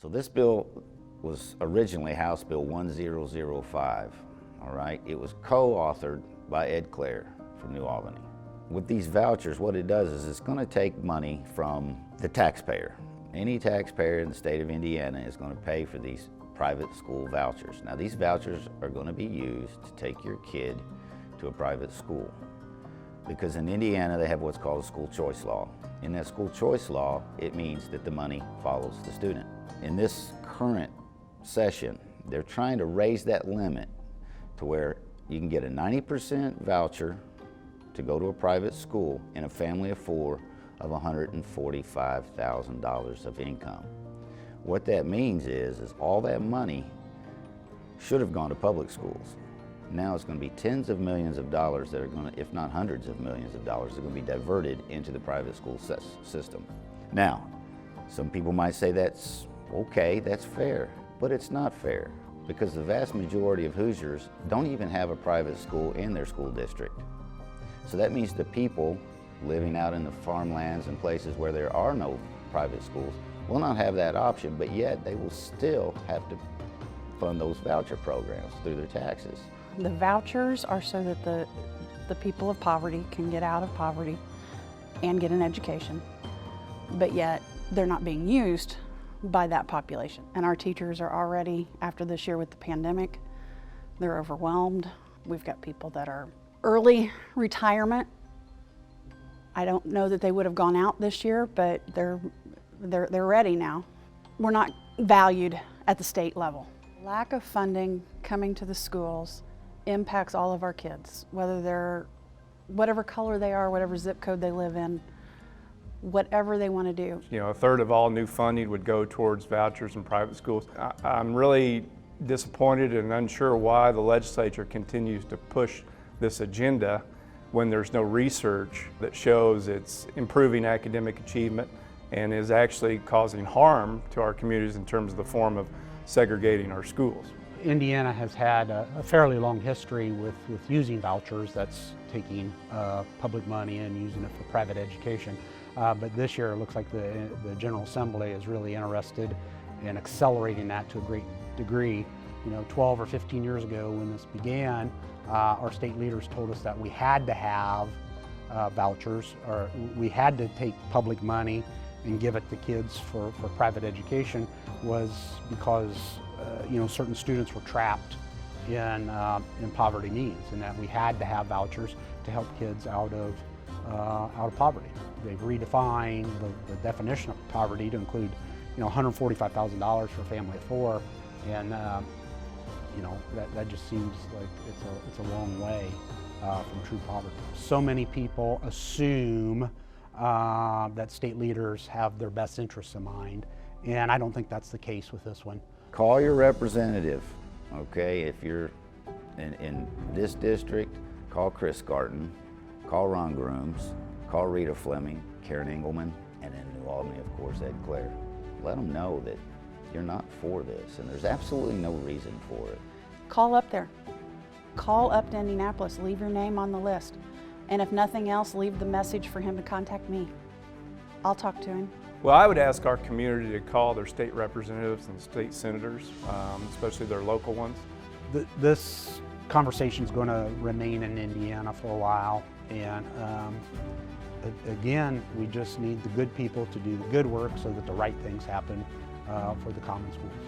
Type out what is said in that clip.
So this bill was originally House Bill 1005, all right? It was co-authored by Ed Clare from New Albany. With these vouchers, what it does is it's gonna take money from the taxpayer. Any taxpayer in the state of Indiana is gonna pay for these private school vouchers. Now these vouchers are gonna be used to take your kid to a private school. Because in Indiana, they have what's called a school choice law. In that school choice law, it means that the money follows the student. In this current session, they're trying to raise that limit to where you can get a 90% voucher to go to a private school in a family of four of $145,000 of income. What that means is all that money should have gone to public schools. Now it's going to be tens of millions of dollars that are going to, if not hundreds of millions of dollars, that are going to be diverted into the private school system. Now, some people might say that's okay, that's fair, but it's not fair because the vast majority of Hoosiers don't even have a private school in their school district. So that means the people living out in the farmlands and places where there are no private schools will not have that option, but yet they will still have to fund those voucher programs through their taxes. The vouchers are so that the people of poverty can get out of poverty and get an education, but yet they're not being used by that population. And our teachers are already, after this year with the pandemic, they're overwhelmed. We've got people that are early retirement. I don't know that they would have gone out this year, but they're ready now. We're not valued at the state level. Lack of funding coming to the schools impacts all of our kids, whether they're, whatever color they are, whatever zip code they live in, whatever they want to do. You know, a third of all new funding would go towards vouchers in private schools. I'm really disappointed and unsure why the legislature continues to push this agenda when there's no research that shows it's improving academic achievement and is actually causing harm to our communities in terms of the form of segregating our schools. Indiana has had a fairly long history with using vouchers. That's taking public money and using it for private education. But this year it looks like the General Assembly is really interested in accelerating that to a great degree. You know, 12 or 15 years ago when this began, our state leaders told us that we had to have vouchers, or we had to take public money and give it to kids for private education, was because you know, certain students were trapped in poverty means, and that we had to have vouchers to help kids out of poverty. They've redefined the definition of poverty to include, you know, $145,000 for a family of four, and you know, that just seems like it's a long way from true poverty. So many people assume that state leaders have their best interests in mind, and I don't think that's the case with this one. Call your representative, okay? If you're in this district, call Chris Garton, call Ron Grooms, call Rita Fleming, Karen Engelman, and in New Albany, of course, Ed Clare. Let them know that you're not for this, and there's absolutely no reason for it. Call up there. Call up to Indianapolis, leave your name on the list. And if nothing else, leave the message for him to contact me. I'll talk to him. Well, I would ask our community to call their state representatives and state senators, especially their local ones. This conversation is going to remain in Indiana for a while, and again, we just need the good people to do the good work so that the right things happen for the common schools.